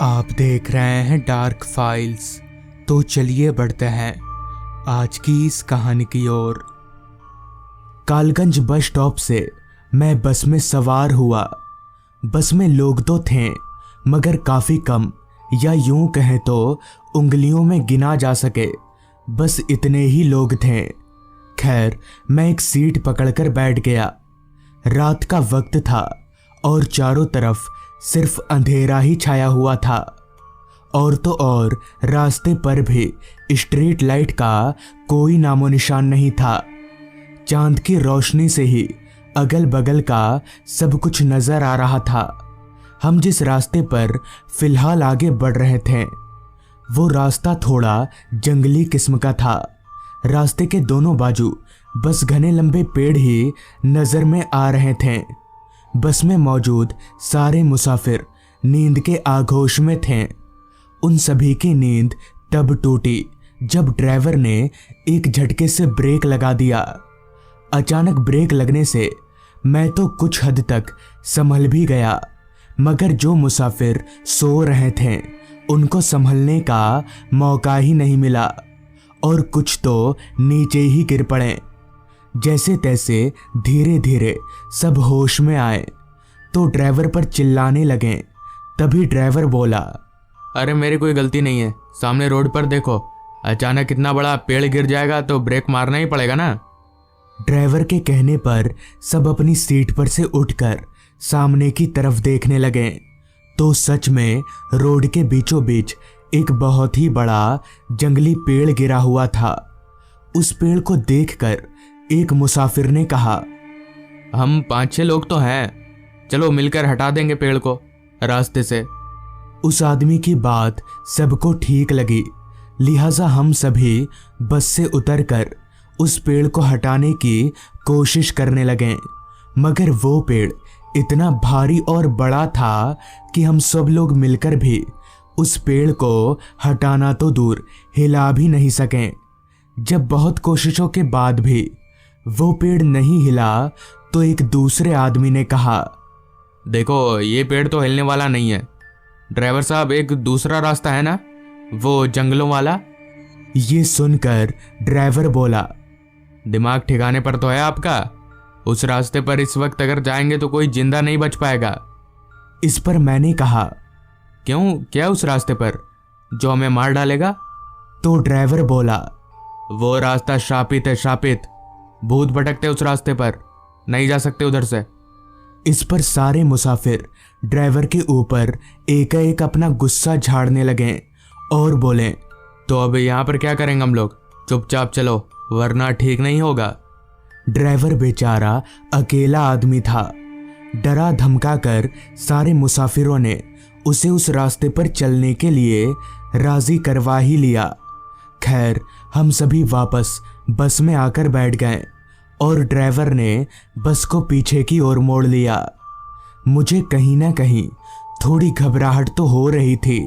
आप देख रहे हैं डार्क फाइल्स। तो चलिए बढ़ते हैं आज की इस कहानी की ओर। कालगंज बस स्टॉप से मैं बस में सवार हुआ। बस में लोग तो थे मगर काफ़ी कम, या यूं कहें तो उंगलियों में गिना जा सके, बस इतने ही लोग थे। खैर, मैं एक सीट पकड़कर बैठ गया। रात का वक्त था और चारों तरफ सिर्फ अंधेरा ही छाया हुआ था। और तो और रास्ते पर भी स्ट्रीट लाइट का कोई नामो निशान नहीं था। चांद की रोशनी से ही अगल बगल का सब कुछ नजर आ रहा था। हम जिस रास्ते पर फिलहाल आगे बढ़ रहे थे वो रास्ता थोड़ा जंगली किस्म का था। रास्ते के दोनों बाजू बस घने लंबे पेड़ ही नजर में आ रहे थे। बस में मौजूद सारे मुसाफिर नींद के आगोश में थे। उन सभी की नींद तब टूटी जब ड्राइवर ने एक झटके से ब्रेक लगा दिया। अचानक ब्रेक लगने से मैं तो कुछ हद तक संभल भी गया, मगर जो मुसाफिर सो रहे थे उनको संभलने का मौका ही नहीं मिला और कुछ तो नीचे ही गिर पड़े। जैसे तैसे धीरे धीरे सब होश में आए तो ड्राइवर पर चिल्लाने लगे। तभी ड्राइवर बोला, अरे मेरी कोई गलती नहीं है, सामने रोड पर देखो, अचानक इतना बड़ा पेड़ गिर जाएगा तो ब्रेक मारना ही पड़ेगा ना। ड्राइवर के कहने पर सब अपनी सीट पर से उठकर सामने की तरफ देखने लगे तो सच में रोड के बीचों बीच एक बहुत ही बड़ा जंगली पेड़ गिरा हुआ था। उस पेड़ को देखकर एक मुसाफिर ने कहा, हम 5-6 लोग तो हैं, चलो मिलकर हटा देंगे पेड़ को रास्ते से। उस आदमी की बात सबको ठीक लगी, लिहाजा हम सभी बस से उतरकर उस पेड़ को हटाने की कोशिश करने लगे। मगर वो पेड़ इतना भारी और बड़ा था कि हम सब लोग मिलकर भी उस पेड़ को हटाना तो दूर हिला भी नहीं सके। जब बहुत कोशिशों के बाद भी वो पेड़ नहीं हिला तो एक दूसरे आदमी ने कहा, देखो ये पेड़ तो हिलने वाला नहीं है। ड्राइवर साहब, एक दूसरा रास्ता है ना, वो जंगलों वाला। ये सुनकर ड्राइवर बोला, दिमाग ठिकाने पर तो है आपका? उस रास्ते पर इस वक्त अगर जाएंगे तो कोई जिंदा नहीं बच पाएगा। इस पर मैंने कहा, क्यों, क्या उस रास्ते पर जो हमें मार डालेगा? तो ड्राइवर बोला, वो रास्ता शापित है, शापित। भूत भटकते उस रास्ते पर, नहीं जा सकते उधर से। इस पर सारे मुसाफिर ड्राइवर के ऊपर एक एक अपना गुस्सा झाड़ने लगे और बोले, तो अब यहाँ पर क्या करेंगे हम लोग? चुपचाप चलो वरना ठीक नहीं होगा। ड्राइवर बेचारा अकेला आदमी था। डरा धमका कर सारे मुसाफिरों ने उसे उस रास्ते पर चलने के लिए राजी करवा ही लिया। खैर, हम सभी वापस बस में आकर बैठ गए और ड्राइवर ने बस को पीछे की ओर मोड़ लिया। मुझे कहीं ना कहीं थोड़ी घबराहट तो हो रही थी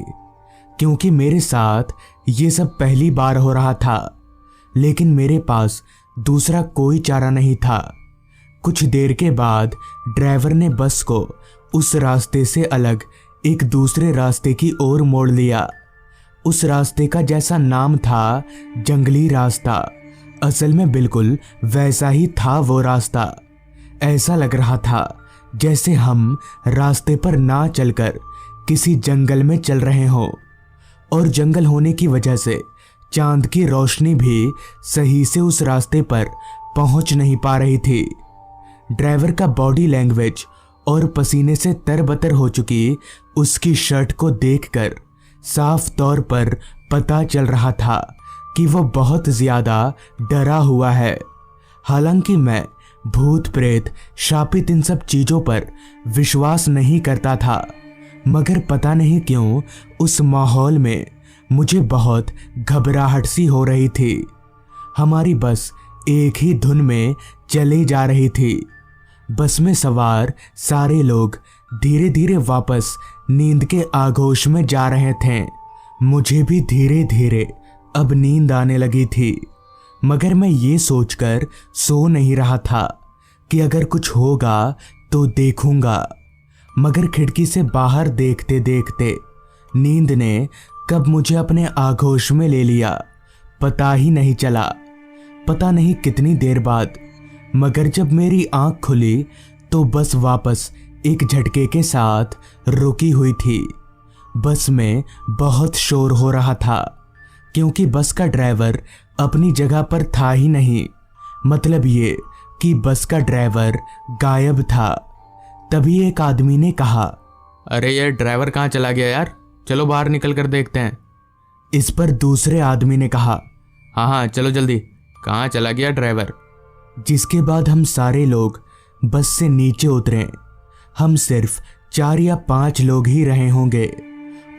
क्योंकि मेरे साथ ये सब पहली बार हो रहा था, लेकिन मेरे पास दूसरा कोई चारा नहीं था। कुछ देर के बाद ड्राइवर ने बस को उस रास्ते से अलग एक दूसरे रास्ते की ओर मोड़ लिया। उस रास्ते का जैसा नाम था जंगली रास्ता, असल में बिल्कुल वैसा ही था वो रास्ता। ऐसा लग रहा था जैसे हम रास्ते पर ना चलकर किसी जंगल में चल रहे हों, और जंगल होने की वजह से चांद की रोशनी भी सही से उस रास्ते पर पहुंच नहीं पा रही थी। ड्राइवर का बॉडी लैंग्वेज और पसीने से तरबतर हो चुकी उसकी शर्ट को देखकर साफ तौर पर पता चल रहा था कि वो बहुत ज्यादा डरा हुआ है। हालांकि मैं भूत प्रेत शापित इन सब चीजों पर विश्वास नहीं करता था, मगर पता नहीं क्यों उस माहौल में मुझे बहुत घबराहट सी हो रही थी। हमारी बस एक ही धुन में चली जा रही थी। बस में सवार सारे लोग धीरे धीरे वापस नींद के आगोश में जा रहे थे। मुझे भी धीरे धीरे अब नींद आने लगी थी, मगर मैं ये सोचकर सो नहीं रहा था कि अगर कुछ होगा तो देखूंगा। मगर खिड़की से बाहर देखते देखते नींद ने कब मुझे अपने आगोश में ले लिया पता ही नहीं चला। पता नहीं कितनी देर बाद, मगर जब मेरी आंख खुली तो बस वापस एक झटके के साथ रुकी हुई थी। बस में बहुत शोर हो रहा था क्योंकि बस का ड्राइवर अपनी जगह पर था ही नहीं। मतलब ये कि बस का ड्राइवर गायब था। तभी एक आदमी ने कहा, अरे ये ड्राइवर कहाँ चला गया यार, चलो बाहर निकल कर देखते हैं। इस पर दूसरे आदमी ने कहा, हाँ हाँ चलो जल्दी, कहाँ चला गया ड्राइवर। जिसके बाद हम सारे लोग बस से नीचे उतरे। हम सिर्फ 4 या 5 लोग ही रहे होंगे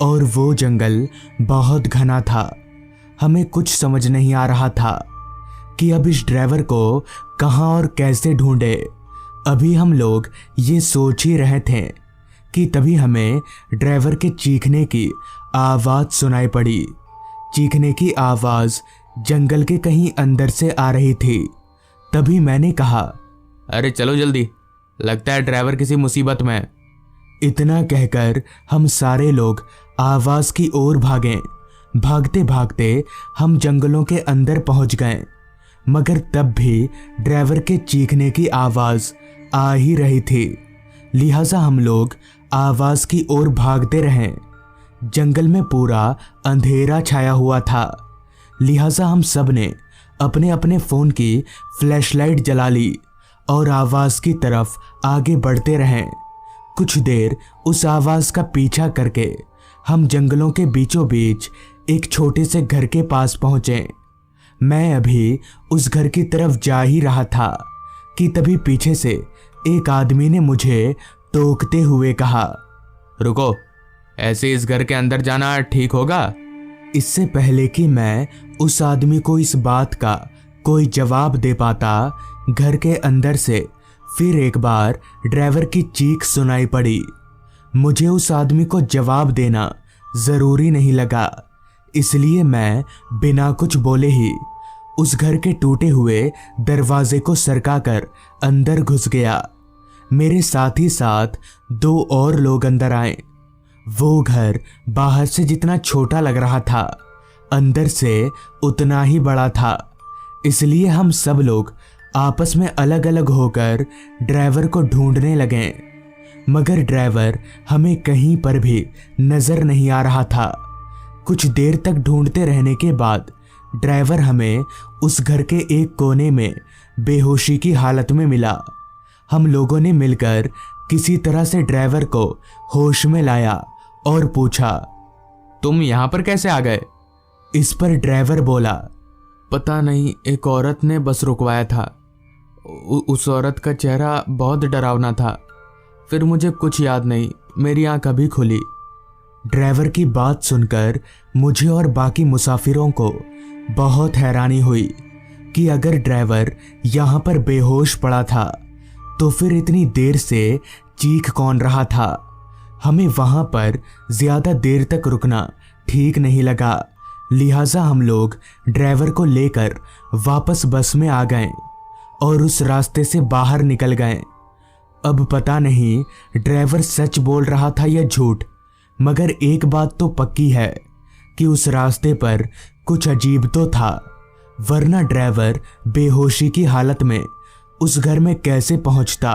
और वो जंगल बहुत घना था। हमें कुछ समझ नहीं आ रहा था कि अब इस ड्राइवर को कहाँ और कैसे ढूंढे। अभी हम लोग ये सोच ही रहे थे कि तभी हमें ड्राइवर के चीखने की आवाज़ सुनाई पड़ी। चीखने की आवाज़ जंगल के कहीं अंदर से आ रही थी। तभी मैंने कहा, अरे चलो जल्दी, लगता है ड्राइवर किसी मुसीबत में है। इतना कहकर हम सारे लोग आवाज़ की ओर भागे। भागते भागते हम जंगलों के अंदर पहुंच गए, मगर तब भी ड्राइवर के चीखने की आवाज़ आ ही रही थी। लिहाजा हम लोग आवाज़ की ओर भागते रहे। जंगल में पूरा अंधेरा छाया हुआ था, लिहाजा हम सब ने अपने अपने फ़ोन की फ्लैशलाइट जला ली और आवाज़ की तरफ आगे बढ़ते रहें। कुछ देर उस आवाज़ का पीछा करके हम जंगलों के बीचों बीच एक छोटे से घर के पास पहुँचे। मैं अभी उस घर की तरफ जा ही रहा था कि तभी पीछे से एक आदमी ने मुझे टोकते हुए कहा, रुको, ऐसे इस घर के अंदर जाना ठीक होगा? इससे पहले कि मैं उस आदमी को इस बात का कोई जवाब दे पाता, घर के अंदर से फिर एक बार ड्राइवर की चीख सुनाई पड़ी। मुझे उस आदमी को जवाब देना ज़रूरी नहीं लगा, इसलिए मैं बिना कुछ बोले ही उस घर के टूटे हुए दरवाजे को सरकाकर अंदर घुस गया। मेरे साथ ही साथ 2 और लोग अंदर आए। वो घर बाहर से जितना छोटा लग रहा था, अंदर से उतना ही बड़ा था। इसलिए हम सब लोग आपस में अलग अलग होकर ड्राइवर को ढूंढने लगे, मगर ड्राइवर हमें कहीं पर भी नज़र नहीं आ रहा था। कुछ देर तक ढूंढते रहने के बाद ड्राइवर हमें उस घर के एक कोने में बेहोशी की हालत में मिला। हम लोगों ने मिलकर किसी तरह से ड्राइवर को होश में लाया और पूछा, तुम यहाँ पर कैसे आ गए? इस पर ड्राइवर बोला, पता नहीं, एक औरत ने बस रुकवाया था। उस औरत का चेहरा बहुत डरावना था। फिर मुझे कुछ याद नहीं, मेरी आंख अभी खुली। ड्राइवर की बात सुनकर मुझे और बाकी मुसाफिरों को बहुत हैरानी हुई कि अगर ड्राइवर यहाँ पर बेहोश पड़ा था तो फिर इतनी देर से चीख कौन रहा था। हमें वहाँ पर ज़्यादा देर तक रुकना ठीक नहीं लगा, लिहाजा हम लोग ड्राइवर को लेकर वापस बस में आ गए और उस रास्ते से बाहर निकल गए। अब पता नहीं ड्राइवर सच बोल रहा था या झूठ, मगर एक बात तो पक्की है कि उस रास्ते पर कुछ अजीब तो था, वरना ड्राइवर बेहोशी की हालत में उस घर में कैसे पहुंचता।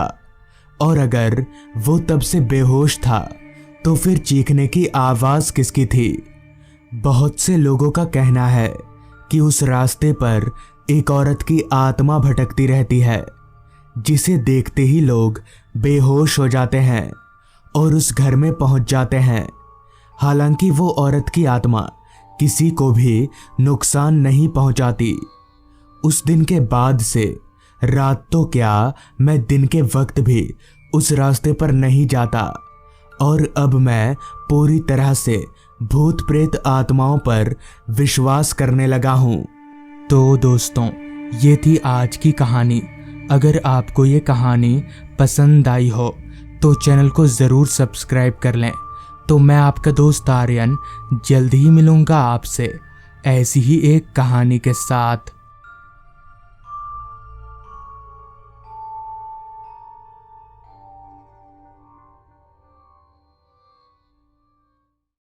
और अगर वो तब से बेहोश था तो फिर चीखने की आवाज़ किसकी थी। बहुत से लोगों का कहना है कि उस रास्ते पर एक औरत की आत्मा भटकती रहती है, जिसे देखते ही लोग बेहोश हो जाते हैं और उस घर में पहुंच जाते हैं। हालांकि वो औरत की आत्मा किसी को भी नुकसान नहीं पहुंचाती। उस दिन के बाद से रात तो क्या, मैं दिन के वक्त भी उस रास्ते पर नहीं जाता और अब मैं पूरी तरह से भूत प्रेत आत्माओं पर विश्वास करने लगा हूँ। तो दोस्तों, ये थी आज की कहानी। अगर आपको ये कहानी पसंद आई हो तो चैनल को ज़रूर सब्सक्राइब कर लें। तो मैं आपका दोस्त आर्यन जल्द ही मिलूँगा आपसे ऐसी ही एक कहानी के साथ।